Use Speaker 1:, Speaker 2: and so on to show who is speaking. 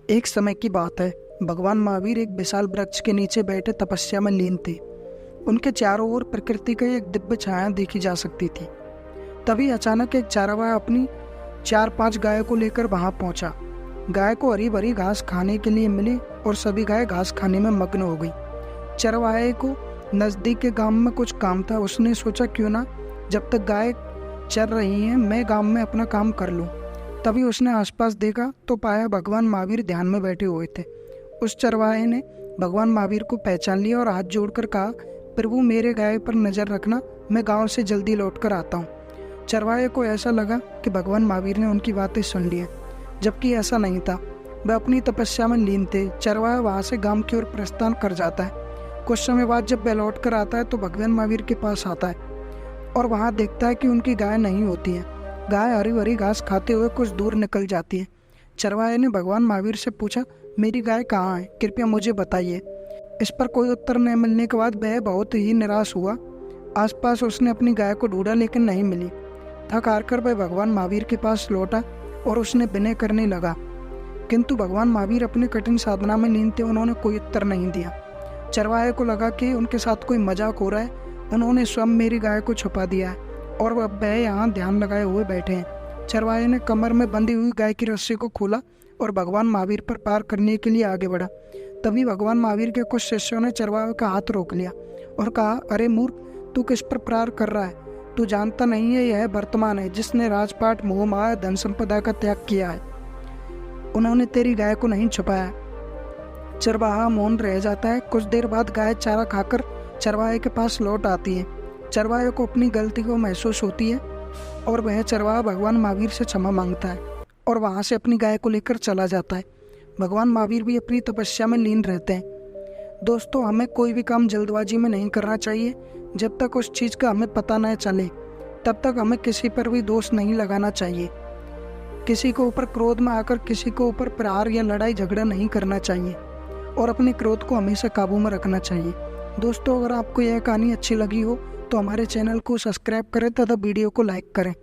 Speaker 1: एक समय की बात है। भगवान महावीर एक विशाल वृक्ष के नीचे बैठे तपस्या में लीन थे। उनके चारों ओर प्रकृति की एक दिव्य छाया देखी जा सकती थी। तभी अचानक एक चरवाहा अपनी 4-5 गायों को लेकर वहां पहुंचा। गाय को हरी भरी घास खाने के लिए मिली और सभी गाय घास खाने में मग्न हो गई। चरवाहे को नजदीक के गांव में कुछ काम था। उसने सोचा क्यों ना जब तक गाय चर रही हैं मैं गांव में अपना काम कर लूं। तभी उसने आसपास देखा तो पाया भगवान महावीर ध्यान में बैठे हुए थे। उस चरवाहे ने भगवान महावीर को पहचान लिया और हाथ जोड़कर कहा, प्रभु मेरे गाय पर नजर रखना, मैं गांव से जल्दी लौट कर आता हूँ। चरवाहे को ऐसा लगा कि भगवान महावीर ने उनकी बातें सुन ली, जबकि ऐसा नहीं था। वह अपनी तपस्या में लीन थे। चरवाहा वहां से गांव की ओर प्रस्थान कर जाता है। कुछ समय बाद जब वह लौट कर आता है तो भगवान महावीर के पास आता है और वहां देखता है कि उनकी गाय नहीं होती है। गाय हरी भरी घास खाते हुए कुछ दूर निकल जाती है। चरवाहे ने भगवान महावीर से पूछा, मेरी गाय कहाँ है, कृपया मुझे बताइए। इस पर कोई उत्तर न मिलने के बाद वह बहुत ही निराश हुआ। आसपास उसने अपनी गाय को ढूंढा लेकिन नहीं मिली। थक हार कर वह भगवान महावीर के पास लौटा और उसने विनय करने लगा, किंतु भगवान महावीर अपने कठिन साधना में लीन थे। उन्होंने कोई उत्तर नहीं दिया। चरवाहे को लगा कि उनके साथ कोई मजाक हो रहा है। उन्होंने स्वयं मेरी गाय को छुपा दिया है और वह यहाँ ध्यान लगाए हुए बैठे हैं। चरवाहे ने कमर में बंधी हुई गाय की रस्सी को खोला और भगवान महावीर पर पार करने के लिए आगे बढ़ा। तभी भगवान महावीर के कुछ शिष्यों ने चरवाहे का हाथ रोक लिया और कहा, अरे मूर्ख, तू किस पर प्रहार कर रहा है? तू जानता नहीं है यह वर्तमान है जिसने राजपाट, मोह माया, धन संपदा का त्याग किया है। उन्होंने तेरी गाय को नहीं छुपाया। चरवाहा मौन रह जाता है। कुछ देर बाद गाय चारा खाकर चरवाहे के पास लौट आती है। चरवाहे को अपनी गलती को महसूस होती है और वह चरवाहा भगवान महावीर से क्षमा मांगता है और वहां से अपनी गाय को लेकर चला जाता है। भगवान महावीर भी अपनी तपस्या में लीन रहते हैं। दोस्तों, हमें कोई भी काम जल्दबाजी में नहीं करना चाहिए। जब तक उस चीज़ का हमें पता न चले तब तक हमें किसी पर भी दोष नहीं लगाना चाहिए। किसी के ऊपर क्रोध में आकर किसी के ऊपर प्रहार या लड़ाई झगड़ा नहीं करना चाहिए और अपने क्रोध को हमेशा काबू में रखना चाहिए। दोस्तों, अगर आपको यह कहानी अच्छी लगी हो तो हमारे चैनल को सब्सक्राइब करें तथा वीडियो को लाइक करें।